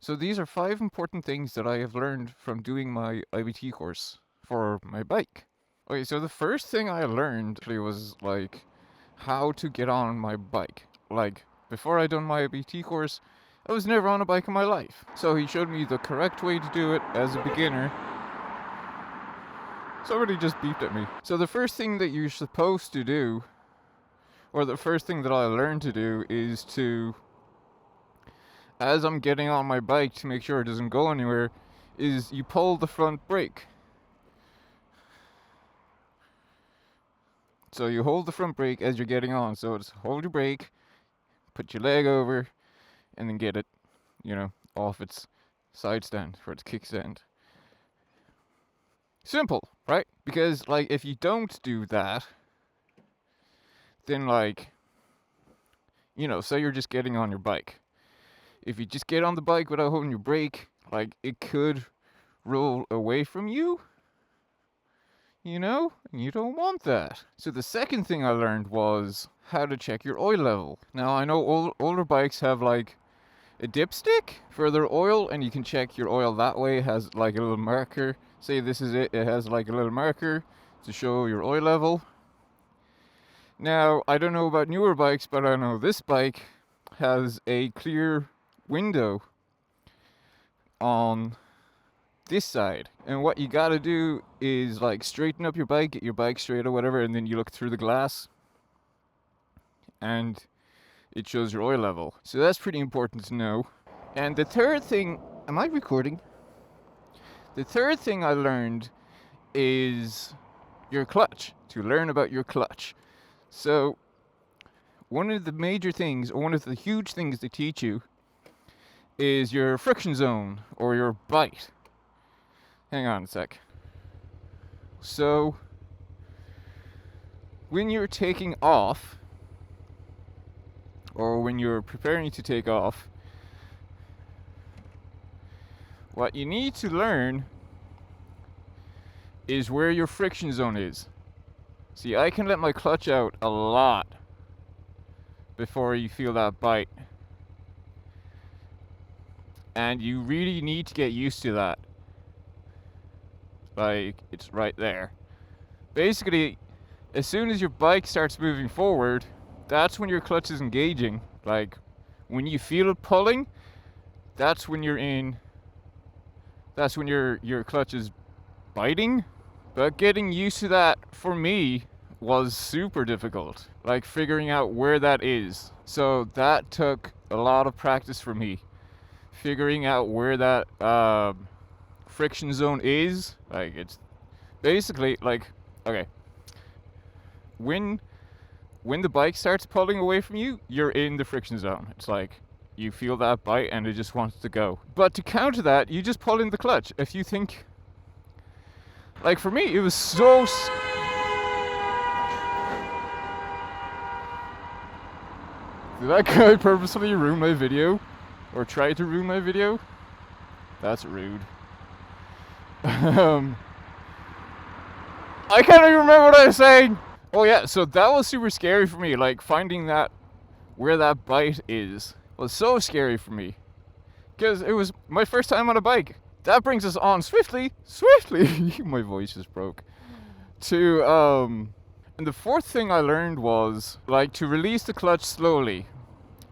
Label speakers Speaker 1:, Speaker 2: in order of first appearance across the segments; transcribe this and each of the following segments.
Speaker 1: So these are 5 important things that I have learned from doing my IBT course for my bike. Okay, so the first thing I learned actually was like how to get on my bike. Like before I done my IBT course, I was never on a bike in my life. So he showed me the correct way to do it as a beginner. Somebody just beeped at me. So the first thing that you're supposed to do, or the first thing that I learned to do, is to, as I'm getting on my bike to make sure it doesn't go anywhere, is you pull the front brake. So you hold the front brake as you're getting on. So it's hold your brake, put your leg over, and then get it, off its side stand or its kickstand. Simple, right? Because if you don't do that, then say you're just getting on your bike. If you just get on the bike without holding your brake, it could roll away from you. And you don't want that. So the second thing I learned was how to check your oil level. Now I know older bikes have a dipstick for their oil, and you can check your oil that way. It has a little marker. Say this is it. It has a little marker to show your oil level. Now I don't know about newer bikes, but I know this bike has a clear window on this side, and what you gotta do is straighten up your bike, get your bike straight or whatever, and then you look through the glass and it shows your oil level. So that's pretty important to know. And the third thing, am I recording? The third thing I learned is your clutch, to learn about your clutch. So one of the major things, or one of the huge things they teach you, is your friction zone or your bite. Hang on a sec. So when you're taking off, or when you're preparing to take off, what you need to learn is where your friction zone is. See, I can let my clutch out a lot before you feel that bite. And you really need to get used to that. It's right there. Basically, as soon as your bike starts moving forward, that's when your clutch is engaging. When you feel it pulling, that's when your clutch is biting. But getting used to that, for me, was super difficult. Figuring out where that is. So that took a lot of practice for me. Figuring out where that friction zone is. It's basically okay. When the bike starts pulling away from you, you're in the friction zone. It's you feel that bite and it just wants to go. But to counter that, you just pull in the clutch. If you think, for me, it was so... Did that guy purposely ruin my video? Or try to ruin my video? That's rude. I can't even remember what I was saying. Oh yeah, so that was super scary for me. Finding that where that bite is was so scary for me, because it was my first time on a bike. That brings us on swiftly. My voice just broke. To and the fourth thing I learned was to release the clutch slowly.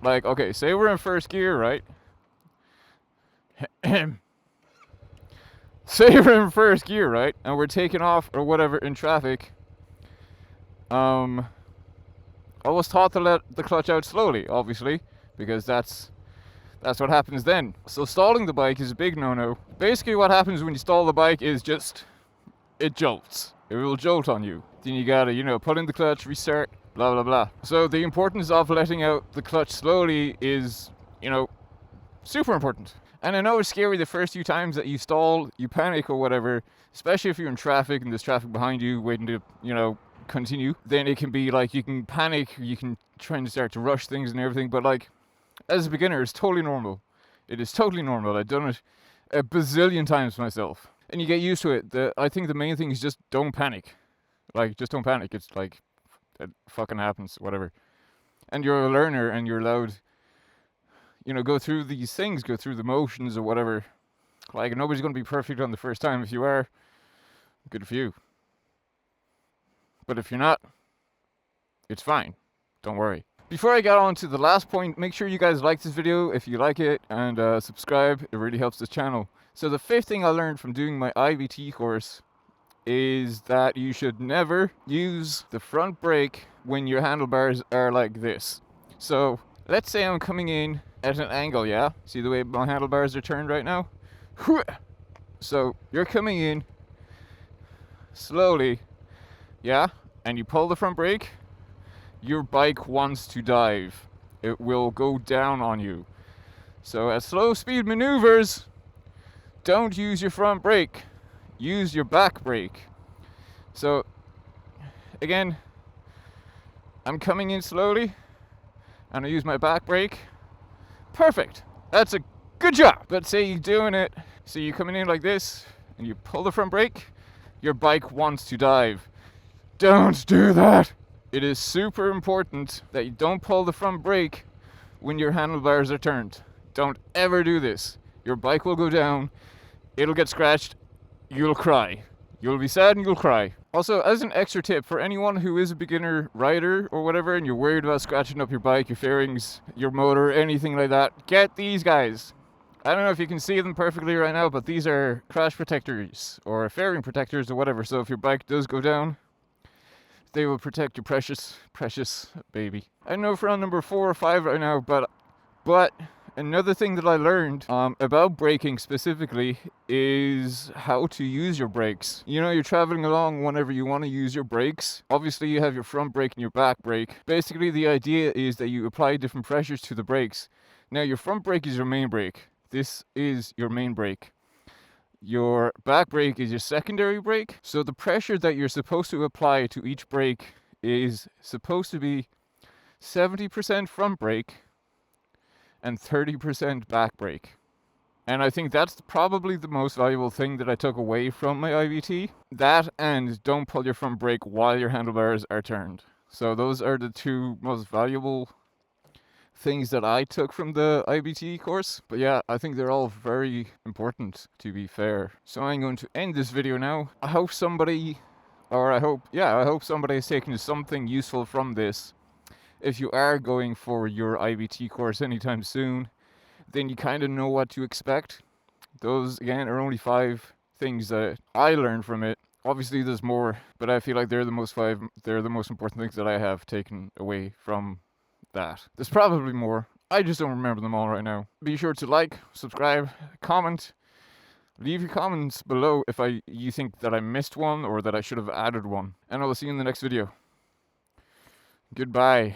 Speaker 1: Okay, say we're in first gear, right? Say we're in first gear, right? And we're taking off or whatever in traffic. I was taught to let the clutch out slowly, obviously, because that's what happens then. So stalling the bike is a big no-no. Basically what happens when you stall the bike is just, it jolts. It will jolt on you. Then you gotta, pull in the clutch, restart, blah blah blah. So the importance of letting out the clutch slowly is, super important. And I know it's scary the first few times that you stall, you panic or whatever, especially if you're in traffic and there's traffic behind you waiting to, continue. Then it can be you can panic, you can try and start to rush things and everything, but as a beginner, it's totally normal. It is totally normal. I've done it a bazillion times myself. And you get used to it. I think the main thing is just don't panic. Just don't panic. It's it fucking happens, whatever. And you're a learner and you're allowed, you know, go through these things, go through the motions or whatever. Like, nobody's going to be perfect on the first time. If you are, good for you. But if you're not, it's fine. Don't worry. Before I get on to the last point, make sure you guys like this video if you like it, and subscribe. It really helps this channel. So the fifth thing I learned from doing my IBT course is that you should never use the front brake when your handlebars are like this. So let's say I'm coming in at an angle, yeah? See the way my handlebars are turned right now? So you're coming in slowly, yeah? And you pull the front brake, your bike wants to dive. It will go down on you. So at slow speed maneuvers, don't use your front brake. Use your back brake. So again, I'm coming in slowly and I use my back brake. Perfect. That's a good job. But say you're doing it, so you're coming in like this and you pull the front brake, your bike wants to dive. Don't do that. It is super important that you don't pull the front brake when your handlebars are turned. Don't ever do this. Your bike will go down, it'll get scratched, you'll cry. You'll be sad and you'll cry. Also, as an extra tip for anyone who is a beginner rider or whatever and you're worried about scratching up your bike, your fairings, your motor, anything like that, get these guys. I don't know if you can see them perfectly right now, but these are crash protectors or fairing protectors or whatever. So if your bike does go down, they will protect your precious, precious baby. I don't know if we're on number 4 or 5 right now, but another thing that I learned about braking specifically is how to use your brakes. You know, you're traveling along whenever you want to use your brakes. Obviously, you have your front brake and your back brake. Basically, the idea is that you apply different pressures to the brakes. Now, your front brake is your main brake. This is your main brake. Your back brake is your secondary brake. So the pressure that you're supposed to apply to each brake is supposed to be 70% front brake and 30% back brake. And I think that's probably the most valuable thing that I took away from my IBT. That, and don't pull your front brake while your handlebars are turned. So those are the two most valuable things that I took from the IBT course. But yeah, I think they're all very important, to be fair. So I'm going to end this video now. I hope somebody has taken something useful from this. If you are going for your IBT course anytime soon, then you kind of know what to expect. Those, again, are only 5 things that I learned from it. Obviously there's more, but I feel like they're the most important things that I have taken away from that. There's probably more. I just don't remember them all right now. Be sure to like, subscribe, comment. Leave your comments below if you think that I missed one or that I should have added one. And I will see you in the next video. Goodbye.